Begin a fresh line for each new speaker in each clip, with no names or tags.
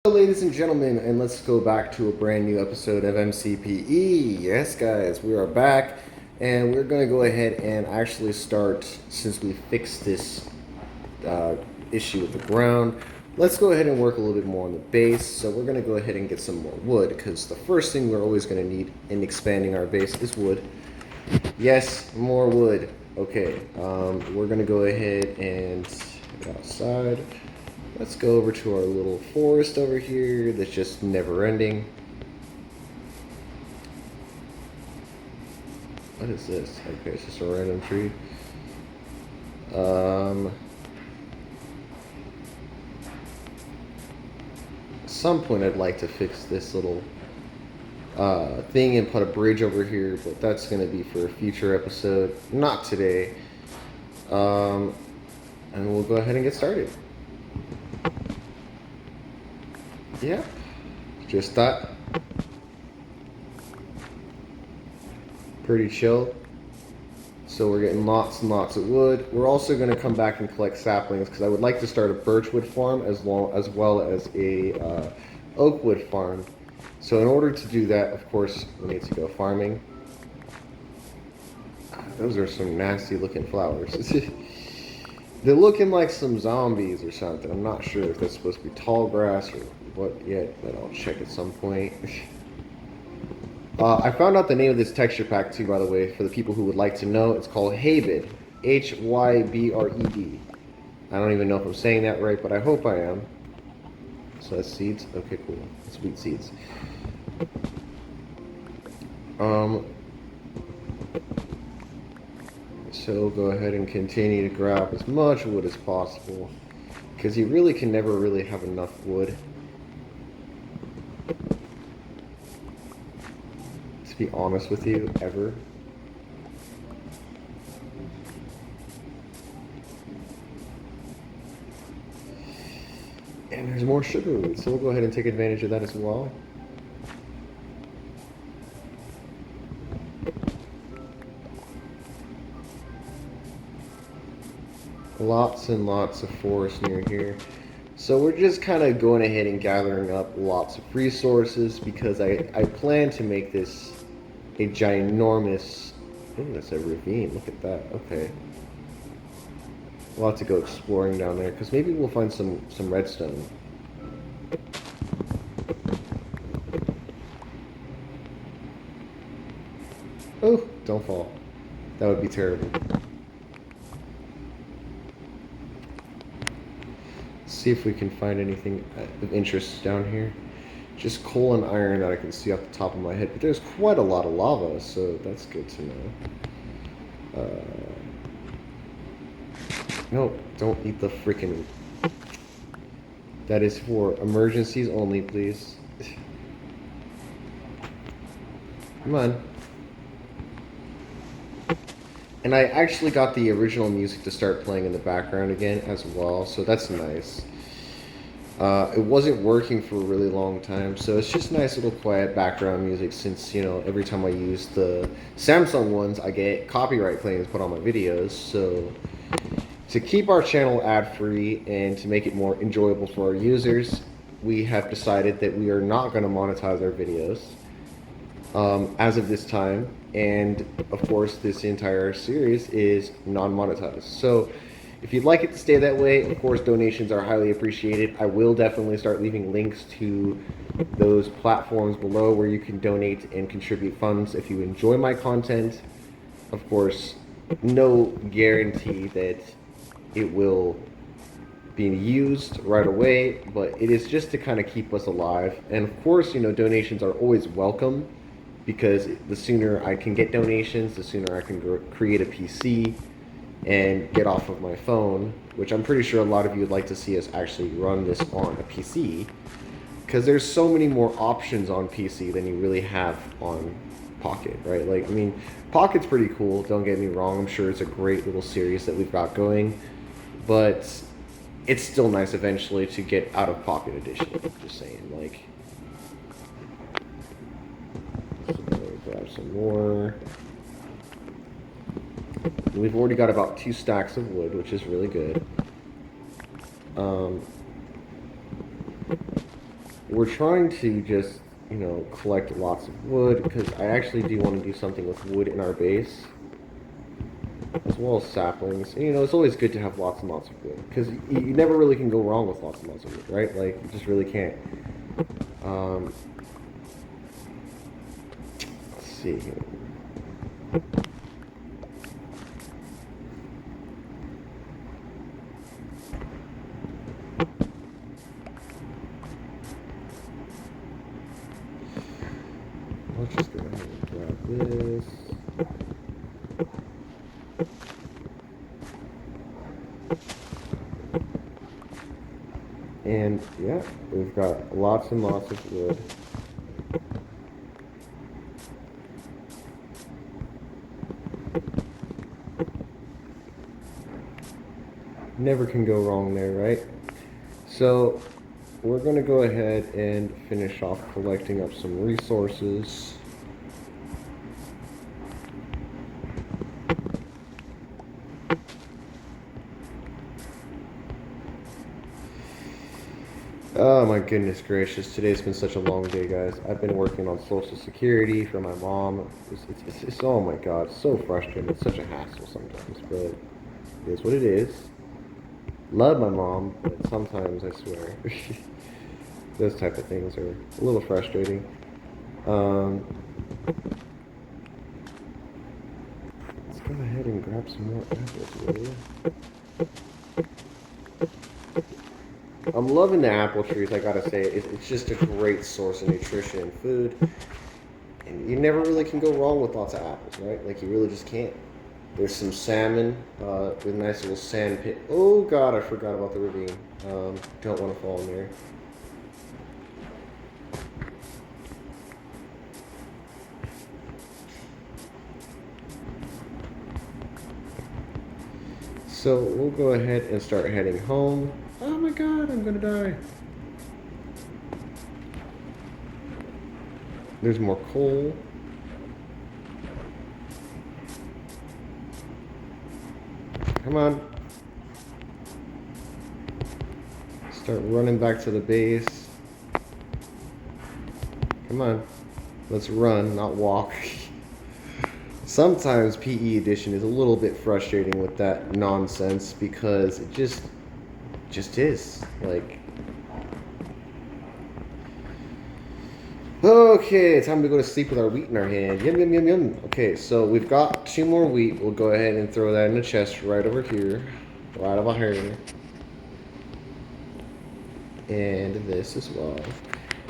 Ladies and gentlemen, and let's go back to a brand new episode of MCPE. Yes, guys, we are back, and we're going to go ahead and actually start, since we fixed this issue with the ground. Let's go ahead and work a little bit more on the base. So we're going to go ahead and get some more wood, because the first thing we're always going to need in expanding our base is wood. Yes, more wood. Okay, we're going to go ahead and head outside. Let's go over to our little forest over here that's just never ending. What is this? Okay, it's just a random tree. At some point I'd like to fix this little thing and put a bridge over here, but that's going to be for a future episode, not today. And we'll go ahead and get started. Yeah, just that. Pretty chill. So we're getting lots and lots of wood. We're also going to come back and collect saplings because I would like to start a birchwood farm as well as a oakwood farm. So in order to do that, of course, we need to go farming. Those are some nasty looking flowers. They're looking like some zombies or something. I'm not sure if that's supposed to be tall grass or what yet, but I'll check at some point. I found out the name of this texture pack too, by the way, for the people who would like to know. It's called Hybrid. Hybred. I don't even know if I'm saying that right, but I hope I am. So that's seeds? Okay, cool. That's wheat seeds. So go ahead and continue to grab as much wood as possible, because you really can never really have enough wood. To be honest with you, ever. And there's more sugar root, so we'll go ahead and take advantage of that as well. Lots and lots of forest near here. So we're just kind of going ahead and gathering up lots of resources because I plan to make this a ginormous... Oh, that's a ravine. Look at that. Okay. We'll have to go exploring down there because maybe we'll find some redstone. Oh, don't fall. That would be terrible. See if we can find anything of interest down here. Just coal and iron that I can see off the top of my head, but there's quite a lot of lava, so that's good to know. No, don't eat the freaking... That is for emergencies only, please. Come on. And I actually got the original music to start playing in the background again as well, so that's nice. It wasn't working for a really long time, so it's just nice little quiet background music since, you know, every time I use the Samsung ones, I get copyright claims put on my videos. So to keep our channel ad-free and to make it more enjoyable for our users, we have decided that we are not going to monetize our videos as of this time. And of course, this entire series is non-monetized. So if you'd like it to stay that way, of course, donations are highly appreciated. I will definitely start leaving links to those platforms below where you can donate and contribute funds if you enjoy my content. Of course, no guarantee that it will be used right away, but it is just to kind of keep us alive. And of course, you know, donations are always welcome because the sooner I can get donations, the sooner I can create a PC and get off of my phone, which I'm pretty sure a lot of you would like to see us actually run this on a PC, because there's so many more options on PC than you really have on Pocket, right? Like, I mean, Pocket's pretty cool, don't get me wrong. I'm sure it's a great little series that we've got going, but it's still nice eventually to get out of Pocket Edition. Just saying, like... So grab some more. We've already got about 2 stacks of wood, which is really good. we're trying to just, collect lots of wood because I actually do want to do something with wood in our base as well as saplings. And, it's always good to have lots and lots of wood because you never really can go wrong with lots and lots of wood, right? Like, you just really can't. Um, let's see here. Let's just go ahead and grab this. And yeah, we've got lots and lots of wood. Never can go wrong there, right? So we're going to go ahead and finish off collecting up some resources. Oh my goodness gracious, today's been such a long day, guys. I've been working on Social Security for my mom. It's oh my god, so frustrating. It's such a hassle sometimes, but it is what it is. Love my mom, but sometimes I swear those type of things are a little frustrating. Let's go ahead and grab some more apples, will you? I'm loving the apple trees, I gotta say. It's just a great source of nutrition and food. And you never really can go wrong with lots of apples, right? Like, you really just can't. There's some salmon with a nice little sand pit. Oh, God, I forgot about the ravine. Don't want to fall in there. So we'll go ahead and start heading home. Oh my god, I'm gonna die. There's more coal. Come on. Start running back to the base. Come on. Let's run, not walk. Sometimes PE edition is a little bit frustrating with that nonsense because it just is. Like, okay, time to go to sleep with our wheat in our hand. Yum, yum, yum, yum. Okay, so we've got 2 more wheat. We'll go ahead and throw that in the chest right over here. Right over here. And this as well.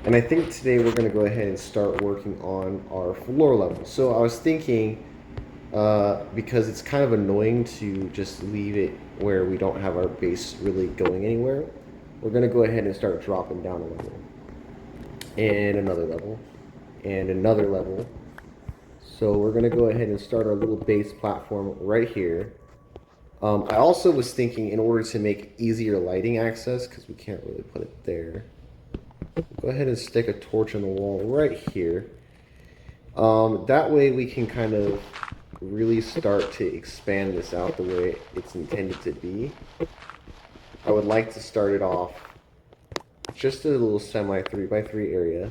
And I think today we're going to go ahead and start working on our floor level. So I was thinking, because it's kind of annoying to just leave it where we don't have our base really going anywhere, we're going to go ahead and start dropping down a level. And another level. And another level. So we're going to go ahead and start our little base platform right here. I also was thinking, in order to make easier lighting access, because we can't really put it there, go ahead and stick a torch on the wall right here. That way we can kind of really start to expand this out the way it's intended to be. I would like to start it off just a little semi 3x3 area.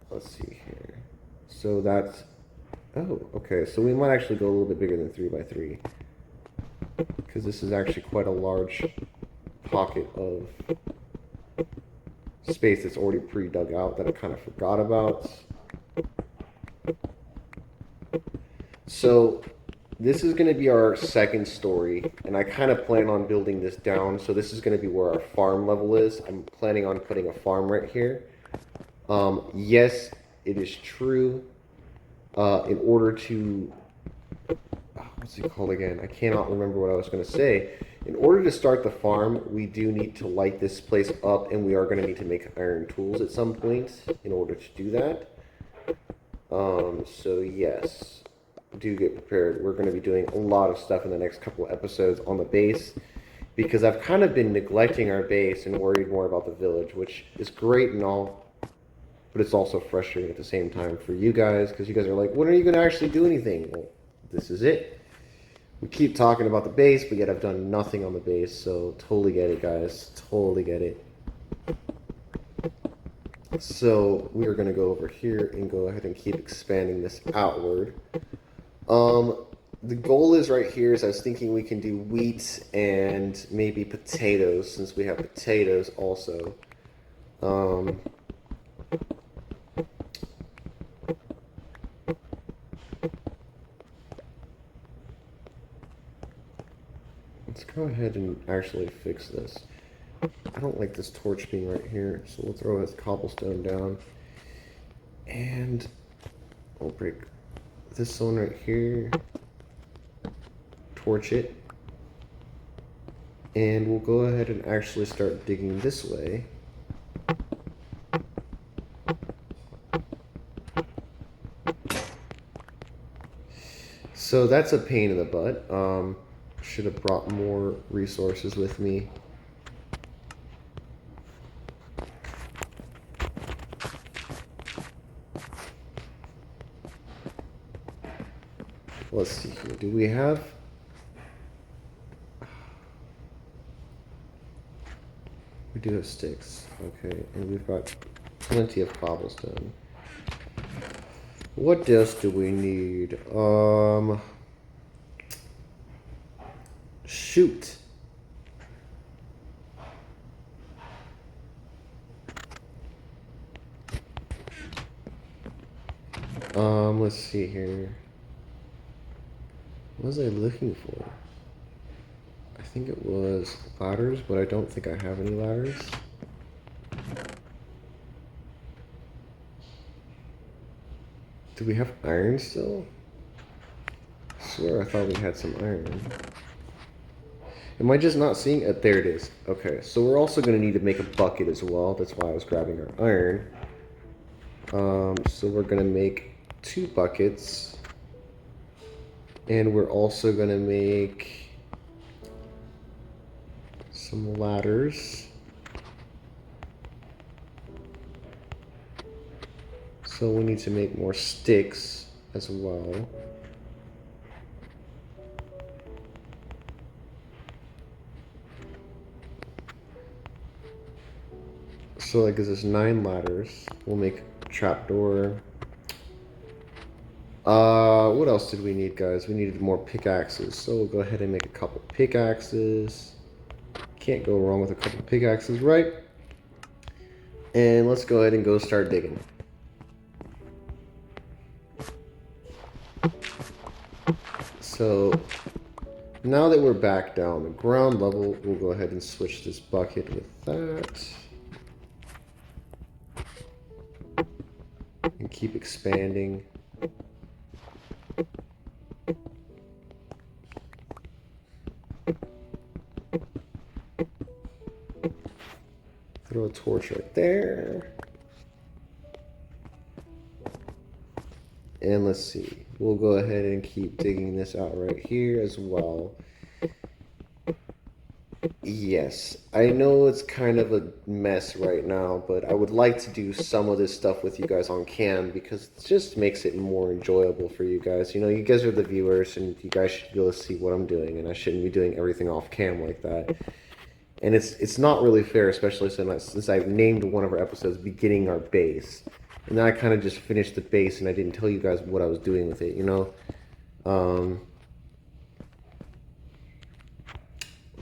Let's see here. So that's, oh, okay. So we might actually go a little bit bigger than 3x3 because this is actually quite a large pocket of space that's already pre-dug out that I kind of forgot about. So this is going to be our second story, and I kind of plan on building this down. So this is going to be where our farm level is. I'm planning on putting a farm right here. Yes, it is true. In order to, what's it called again? I cannot remember what I was going to say. In order to start the farm, we do need to light this place up, and we are going to need to make iron tools at some point in order to do that. So yes, do get prepared. We're going to be doing a lot of stuff in the next couple of episodes on the base, because I've kind of been neglecting our base and worried more about the village, which is great and all, but it's also frustrating at the same time for you guys, because you guys are like, when are you going to actually do anything? Well, this is it. We keep talking about the base, but yet I've done nothing on the base, so totally get it, guys. Totally get it. So we are going to go over here and go ahead and keep expanding this outward. The goal is right here is I was thinking we can do wheat and maybe potatoes since we have potatoes also. Um, let's go ahead and actually fix this. I don't like this torch being right here, so we'll throw this cobblestone down. And we'll break this one right here, torch it, and we'll go ahead and actually start digging this way. So that's a pain in the butt. Should have brought more resources with me. Let's see here. Do we have... We do have sticks. Okay, and we've got plenty of cobblestone. What else do we need? Shoot. Let's see here. What was I looking for? I think it was ladders, but I don't think I have any ladders. Do we have iron still? I swear I thought we had some iron. Am I just not seeing it? There it is. Okay, so we're also going to need to make a bucket as well. That's why I was grabbing our iron. So we're going to make 2 buckets. And we're also going to make some ladders. So we need to make more sticks as well. So that gives us 9 ladders. We'll make a trapdoor. What else did we need, guys? We needed more pickaxes. So we'll go ahead and make a couple pickaxes. Can't go wrong with a couple pickaxes, right? And let's go ahead and go start digging. So now that we're back down the ground level, we'll go ahead and switch this bucket with that. And keep expanding. Throw a torch right there. And let's see. We'll go ahead and keep digging this out right here as well. Yes, I know it's kind of a mess right now, but I would like to do some of this stuff with you guys on cam because it just makes it more enjoyable for you guys. You know, you guys are the viewers and you guys should be able to see what I'm doing, and I shouldn't be doing everything off cam like that. And it's not really fair, especially since I named one of our episodes Beginning Our Base. And then I kind of just finished the base and I didn't tell you guys what I was doing with it, you know?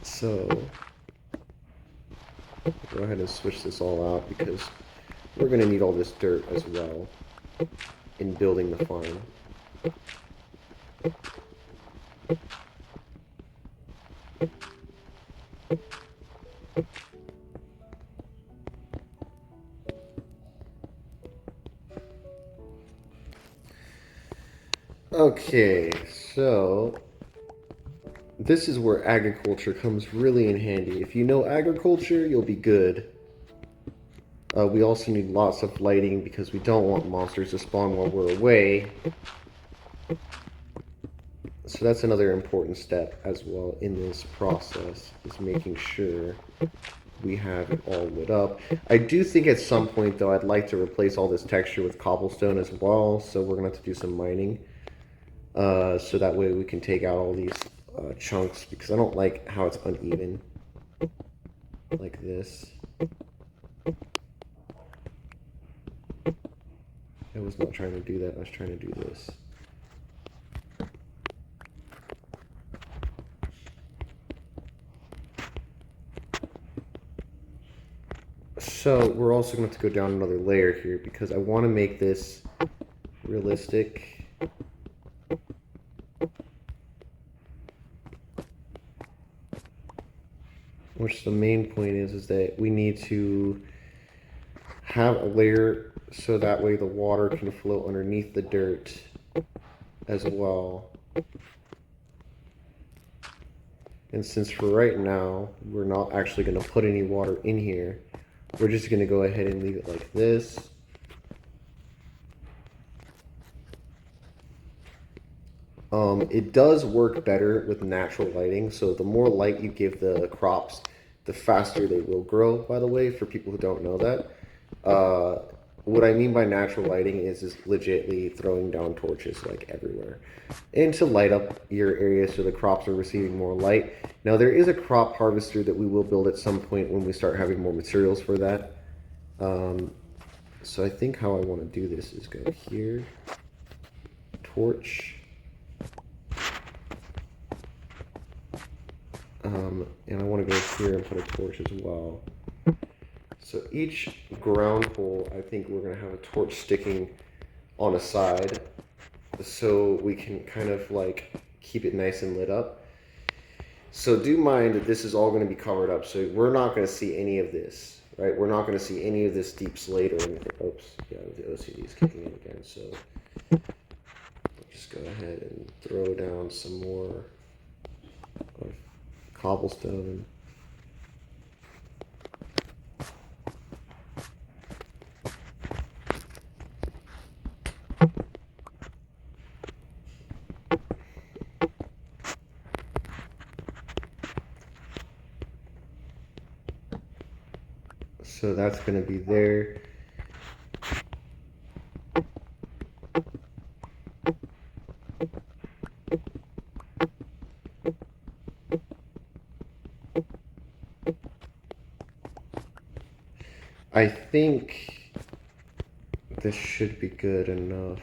So, go ahead and switch this all out because we're going to need all this dirt as well in building the farm. Okay, so this is where agriculture comes really in handy. If you know agriculture, you'll be good. We also need lots of lighting because we don't want monsters to spawn while we're away. So that's another important step as well in this process, is making sure we have it all lit up. I do think at some point, though, I'd like to replace all this texture with cobblestone as well, so we're going to have to do some mining. So that way we can take out all these chunks, because I don't like how it's uneven like this. I was not trying to do that. I was trying to do this. So we're also going to have to go down another layer here because I want to make this realistic. Which the main point is that we need to have a layer so that way the water can flow underneath the dirt as well. And since for right now, we're not actually going to put any water in here, we're just going to go ahead and leave it like this. It does work better with natural lighting, so the more light you give the crops, the faster they will grow, by the way, for people who don't know that. What I mean by natural lighting is legitly throwing down torches like everywhere and to light up your area so the crops are receiving more light. Now there is a crop harvester that we will build at some point when we start having more materials for that. So I think how I want to do this is go here, torch, and I want to go here and put a torch as well. So each ground hole, I think we're going to have a torch sticking on a side so we can kind of like keep it nice and lit up. So do mind that this is all going to be covered up, so we're not going to see any of this, right? We're not going to see any of this deep slate or anything. Oops, yeah, the OCD is kicking in again, so just go ahead and throw down some more of cobblestone. So that's going to be there. I think this should be good enough.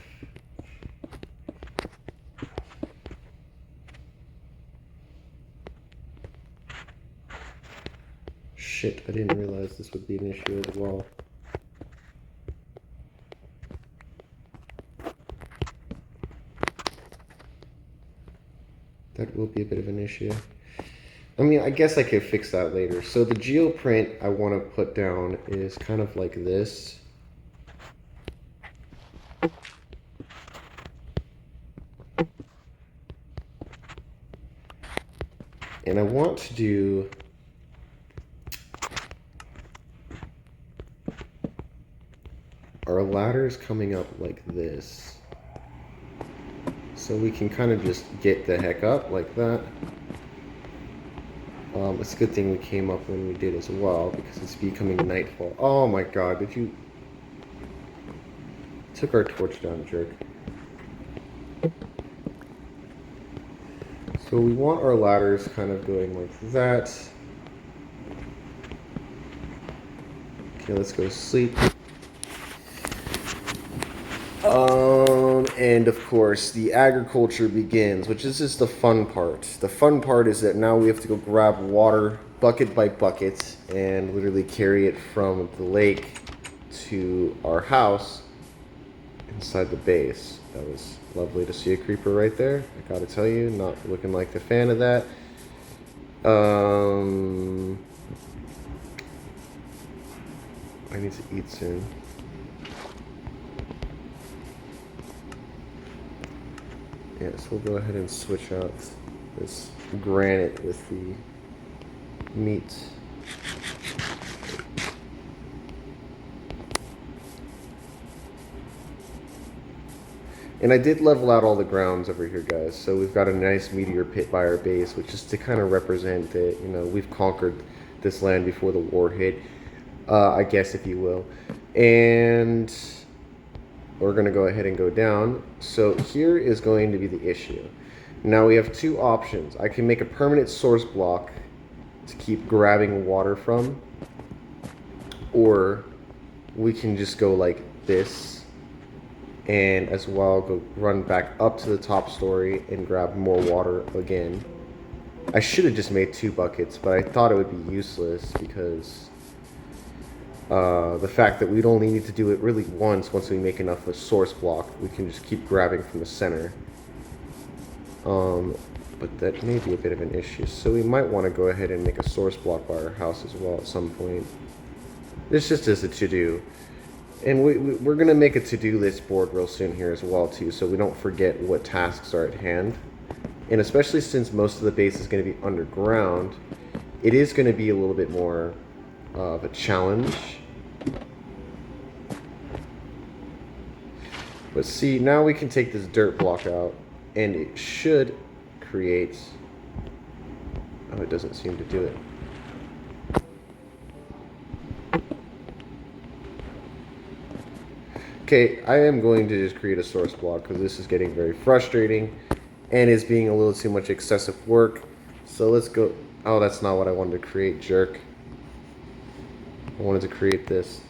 Shit, I didn't realize this would be an issue as well. That will be a bit of an issue. I mean, I guess I could fix that later. So the geoprint I want to put down is kind of like this. And I want to do our ladders coming up like this. So we can kind of just get the heck up like that. It's a good thing we came up when we did as well because it's becoming nightfall. Oh my god, did you... Took our torch down, jerk. So we want our ladders kind of going like that. Okay, let's go to sleep. And of course, the agriculture begins, which is just the fun part. The fun part is that now we have to go grab water bucket by bucket and literally carry it from the lake to our house inside the base. That was lovely to see a creeper right there. I gotta tell you, not looking like the fan of that. I need to eat soon. Yeah, so we'll go ahead and switch out this granite with the meat. And I did level out all the grounds over here, guys. So we've got a nice meteor pit by our base, which is to kind of represent that, you know, we've conquered this land before the war hit, I guess, if you will. And we're going to go ahead and go down. So here is going to be the issue. Now we have two options. I can make a permanent source block to keep grabbing water from, or we can just go like this and as well go run back up to the top story and grab more water again. I should have just made 2 buckets, but I thought it would be useless because the fact that we'd only need to do it really once we make enough of a source block, we can just keep grabbing from the center. But that may be a bit of an issue, so we might want to go ahead and make a source block by our house as well at some point. This just is a to-do. And we're going to make a to-do list board real soon here as well too, so we don't forget what tasks are at hand. And especially since most of the base is going to be underground, it is going to be a little bit more of a challenge. But see, now we can take this dirt block out, and it should create... Oh, it doesn't seem to do it. Okay, I am going to just create a source block because this is getting very frustrating and is being a little too much excessive work. So let's go... Oh, that's not what I wanted to create, jerk. I wanted to create this.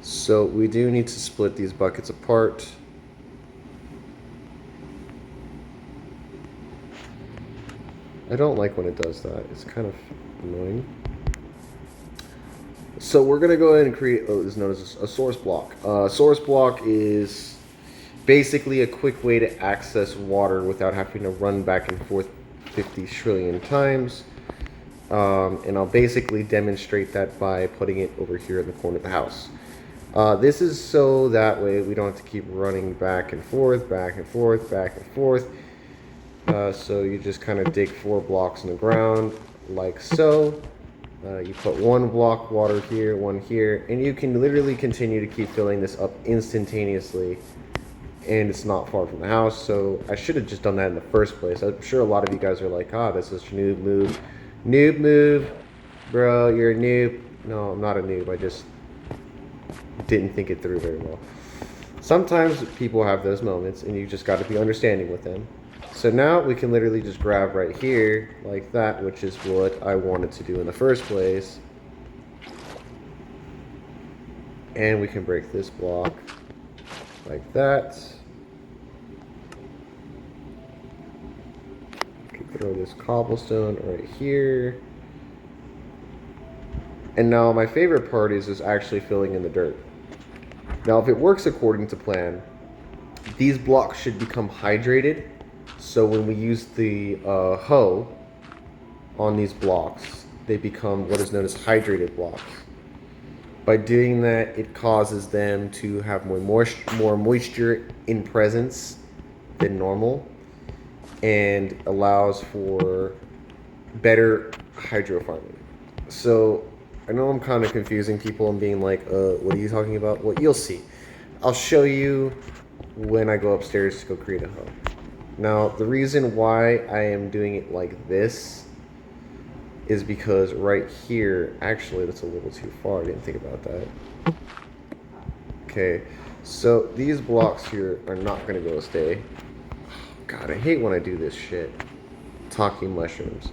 So we do need to split these buckets apart. I don't like when it does that. It's kind of annoying. So we're going to go ahead and create, oh, this is known as a source block. Source block is basically a quick way to access water without having to run back and forth 50 trillion times. And I'll basically demonstrate that by putting it over here in the corner of the house. This is so that way we don't have to keep running back and forth, back and forth, back and forth. So you just kind of dig 4 blocks in the ground, like so. You put 1 block water here, 1 here, and you can literally continue to keep filling this up instantaneously. And it's not far from the house, so I should have just done that in the first place. I'm sure a lot of you guys are like, ah, this is a noob move. Noob move, bro, you're a noob. No, I'm not a noob, I just didn't think it through very well. Sometimes people have those moments, and you just got to be understanding with them. So now we can literally just grab right here, like that, which is what I wanted to do in the first place. And we can break this block, like that. Throw this cobblestone right here. And now my favorite part is actually filling in the dirt. Now if it works according to plan, these blocks should become hydrated. So when we use the hoe on these blocks, they become what is known as hydrated blocks. By doing that, it causes them to have more moisture in presence than normal, and allows for better hydro farming. So I know I'm kind of confusing people and being like, what are you talking about? Well, you'll see. I'll show you when I go upstairs to go create a hoe. Now, the reason why I am doing it like this is because right here, actually that's a little too far, I didn't think about that. Okay, so these blocks here are not gonna go stay. God, I hate when I do this shit. Talking mushrooms.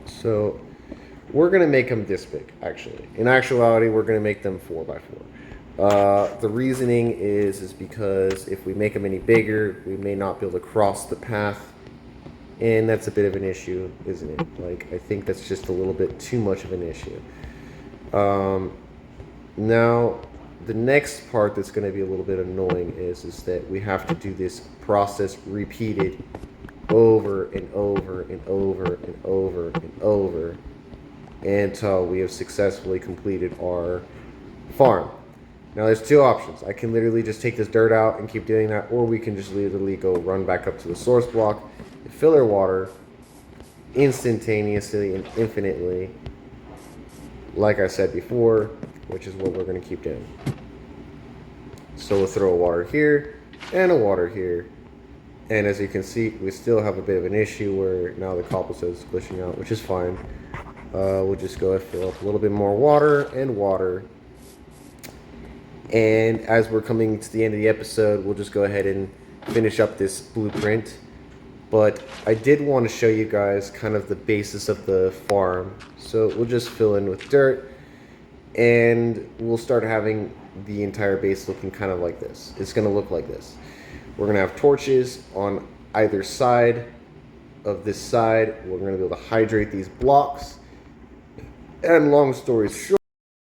So, we're gonna make them this big, actually. In actuality, we're gonna make them 4x4. The reasoning is because if we make them any bigger, we may not be able to cross the path. And that's a bit of an issue, isn't it? Like, I think that's just a little bit too much of an issue. Now, the next part that's going to be a little bit annoying is that we have to do this process repeated over and over and over and over and over until we have successfully completed our farm. Now there's 2 options. I can literally just take this dirt out and keep doing that, or we can just literally go run back up to the source block and fill our water instantaneously and infinitely, like I said before, which is what we're going to keep doing. So we'll throw a water here and a water here. And as you can see, we still have a bit of an issue where now the cobblestone is glitching out, which is fine. We'll just go and fill up a little bit more water and water. And as we're coming to the end of the episode, we'll just go ahead and finish up this blueprint. But I did want to show you guys kind of the basis of the farm. So we'll just fill in with dirt. and we'll start having the entire base looking kind of like this. It's going to look like this. We're going to have torches on either side of this side. We're going to be able to hydrate these blocks. And long story short,